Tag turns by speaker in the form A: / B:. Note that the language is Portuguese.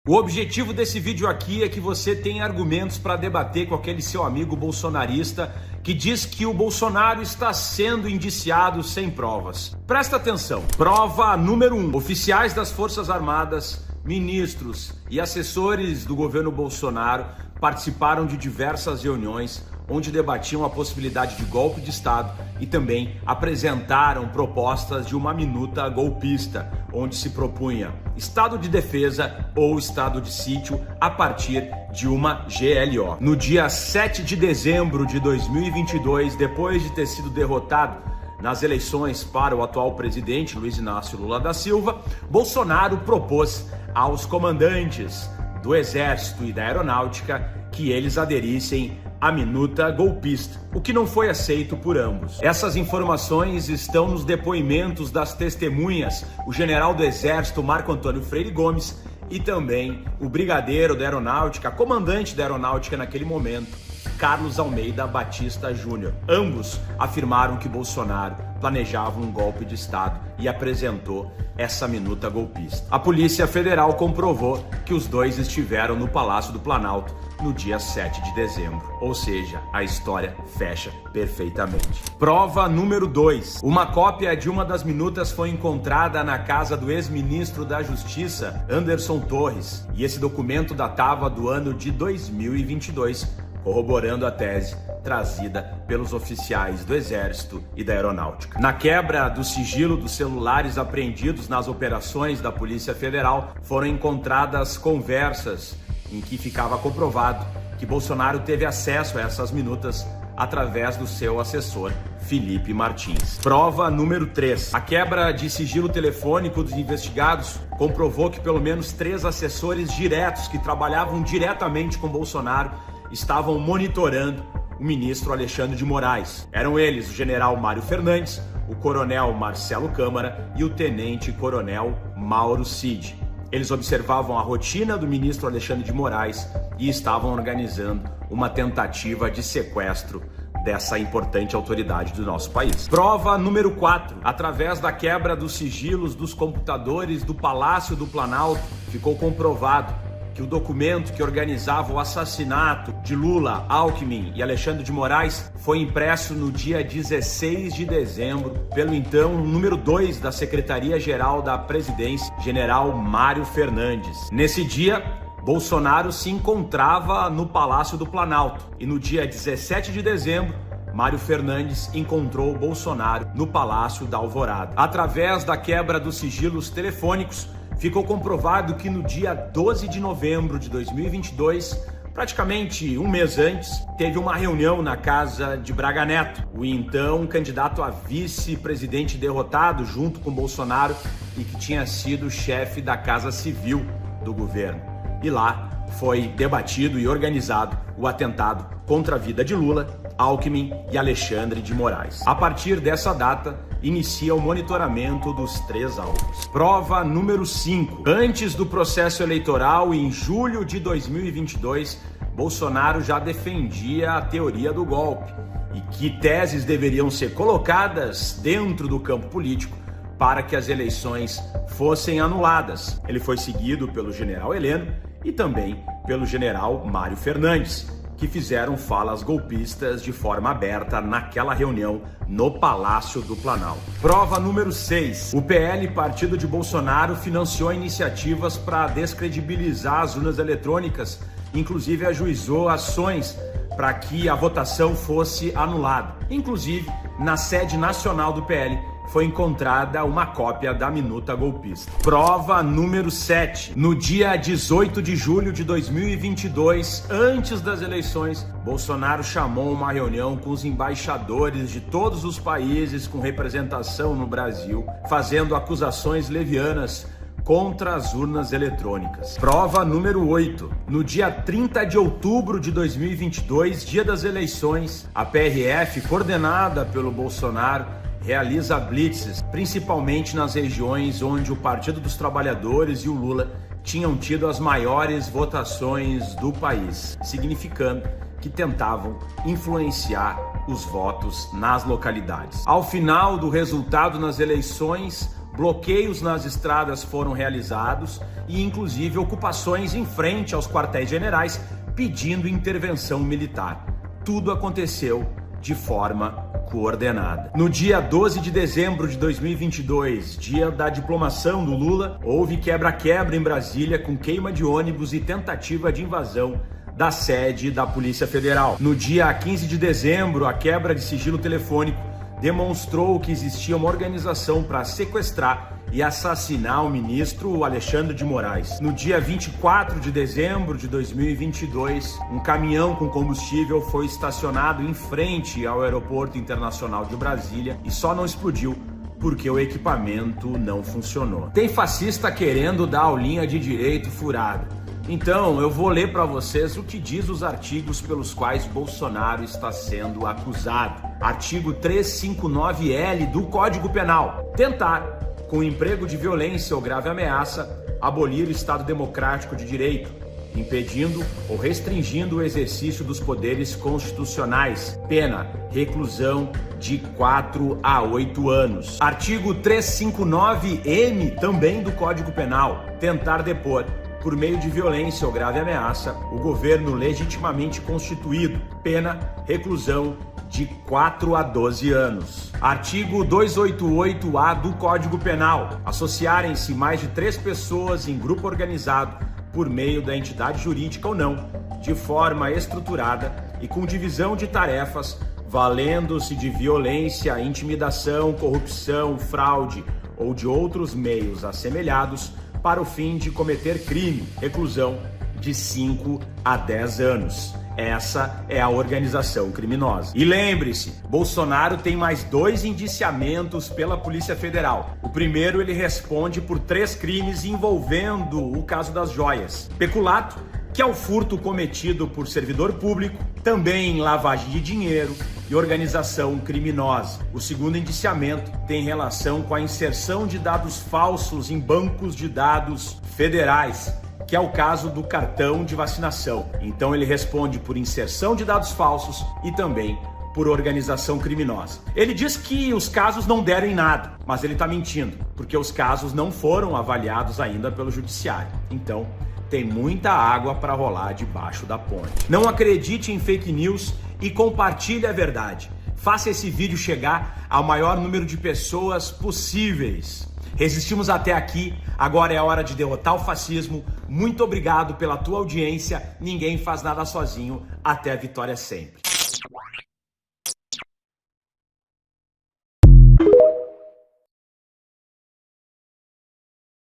A: O objetivo desse vídeo aqui é que você tenha argumentos para debater com aquele seu amigo bolsonarista que diz que o Bolsonaro está sendo indiciado sem provas. Presta atenção. Prova número 1. Oficiais das Forças Armadas, ministros e assessores do governo Bolsonaro participaram de diversas reuniões onde debatiam a possibilidade de golpe de Estado e também apresentaram propostas de uma minuta golpista, onde se propunha estado de defesa ou estado de sítio a partir de uma GLO. No dia 7 de dezembro de 2022, depois de ter sido derrotado nas eleições para o atual presidente Luiz Inácio Lula da Silva, Bolsonaro propôs aos comandantes do Exército e da Aeronáutica que eles aderissem à minuta golpista, o que não foi aceito por ambos. Essas informações estão nos depoimentos das testemunhas, o general do Exército Marco Antônio Freire Gomes e também o brigadeiro da Aeronáutica, comandante da Aeronáutica naquele momento, Carlos Almeida Batista Júnior. Ambos afirmaram que Bolsonaro planejava um golpe de Estado e apresentou essa minuta golpista. A Polícia Federal comprovou que os dois estiveram no Palácio do Planalto no dia 7 de dezembro. Ou seja, a história fecha perfeitamente. Prova número 2. Uma cópia de uma das minutas foi encontrada na casa do ex-ministro da Justiça, Anderson Torres, e esse documento datava do ano de 2022, corroborando a tese trazida pelos oficiais do Exército e da Aeronáutica. Na quebra do sigilo dos celulares apreendidos nas operações da Polícia Federal, foram encontradas conversas em que ficava comprovado que Bolsonaro teve acesso a essas minutas através do seu assessor, Felipe Martins. Prova número 3. A quebra de sigilo telefônico dos investigados comprovou que pelo menos 3 assessores diretos que trabalhavam diretamente com Bolsonaro estavam monitorando o ministro Alexandre de Moraes. Eram eles o general Mário Fernandes, o coronel Marcelo Câmara e o tenente-coronel Mauro Cid. Eles observavam a rotina do ministro Alexandre de Moraes e estavam organizando uma tentativa de sequestro dessa importante autoridade do nosso país. Prova número 4. Através da quebra dos sigilos dos computadores do Palácio do Planalto, ficou comprovado que o documento que organizava o assassinato de Lula, Alckmin e Alexandre de Moraes foi impresso no dia 16 de dezembro pelo então número 2 da Secretaria-Geral da Presidência, general Mário Fernandes. Nesse dia, Bolsonaro se encontrava no Palácio do Planalto e no dia 17 de dezembro, Mário Fernandes encontrou Bolsonaro no Palácio da Alvorada. Através da quebra dos sigilos telefônicos, ficou comprovado que no dia 12 de novembro de 2022, praticamente um mês antes, teve uma reunião na casa de Braga Neto, o então candidato a vice-presidente derrotado junto com Bolsonaro e que tinha sido chefe da Casa Civil do governo. E lá foi debatido e organizado o atentado contra a vida de Lula, Alckmin e Alexandre de Moraes. A partir dessa data, inicia o monitoramento dos 3 alvos. Prova número 5. Antes do processo eleitoral, em julho de 2022, Bolsonaro já defendia a teoria do golpe e que teses deveriam ser colocadas dentro do campo político para que as eleições fossem anuladas. Ele foi seguido pelo general Heleno e também pelo general Mário Fernandes, que fizeram falas golpistas de forma aberta naquela reunião no Palácio do Planalto. Prova número 6. O PL, partido de Bolsonaro, financiou iniciativas para descredibilizar as urnas eletrônicas, inclusive ajuizou ações para que a votação fosse anulada. Inclusive, na sede nacional do PL, foi encontrada uma cópia da minuta golpista. Prova número 7. No dia 18 de julho de 2022, antes das eleições, Bolsonaro chamou uma reunião com os embaixadores de todos os países com representação no Brasil, fazendo acusações levianas contra as urnas eletrônicas. Prova número 8. No dia 30 de outubro de 2022, dia das eleições, a PRF, coordenada pelo Bolsonaro, realiza blitzes, principalmente nas regiões onde o Partido dos Trabalhadores e o Lula tinham tido as maiores votações do país, significando que tentavam influenciar os votos nas localidades. Ao final do resultado nas eleições, bloqueios nas estradas foram realizados e inclusive ocupações em frente aos quartéis generais pedindo intervenção militar. Tudo aconteceu de forma coordenada. No dia 12 de dezembro de 2022, dia da diplomação do Lula, houve quebra-quebra em Brasília com queima de ônibus e tentativa de invasão da sede da Polícia Federal. No dia 15 de dezembro, a quebra de sigilo telefônico demonstrou que existia uma organização para sequestrar e assassinar o ministro Alexandre de Moraes. No dia 24 de dezembro de 2022, um caminhão com combustível foi estacionado em frente ao Aeroporto Internacional de Brasília e só não explodiu porque o equipamento não funcionou. Tem fascista querendo dar aulinha de direito furado. Então, eu vou ler para vocês o que diz os artigos pelos quais Bolsonaro está sendo acusado. Artigo 359L do Código Penal. Tentar, com emprego de violência ou grave ameaça, abolir o Estado Democrático de Direito, impedindo ou restringindo o exercício dos poderes constitucionais. Pena, reclusão de 4 a 8 anos. Artigo 359M, também do Código Penal. Tentar depor, por meio de violência ou grave ameaça, o governo legitimamente constituído. Pena, reclusão de 4 a 12 anos. Artigo 288-A do Código Penal. Associarem-se mais de 3 pessoas em grupo organizado por meio da entidade jurídica ou não, de forma estruturada e com divisão de tarefas, valendo-se de violência, intimidação, corrupção, fraude ou de outros meios assemelhados para o fim de cometer crime, reclusão de 5 a 10 anos. Essa é a organização criminosa. E lembre-se, Bolsonaro tem mais 2 indiciamentos pela Polícia Federal. O primeiro, ele responde por 3 crimes envolvendo o caso das joias. Peculato, que é o furto cometido por servidor público, também lavagem de dinheiro e organização criminosa. O segundo indiciamento tem relação com a inserção de dados falsos em bancos de dados federais, que é o caso do cartão de vacinação. Então ele responde por inserção de dados falsos e também por organização criminosa. Ele diz que os casos não deram em nada, mas ele está mentindo, porque os casos não foram avaliados ainda pelo judiciário. Então, tem muita água para rolar debaixo da ponte. Não acredite em fake news e compartilhe a verdade. Faça esse vídeo chegar ao maior número de pessoas possíveis. Resistimos até aqui, agora é a hora de derrotar o fascismo. Muito obrigado pela tua audiência. Ninguém faz nada sozinho. Até a vitória sempre.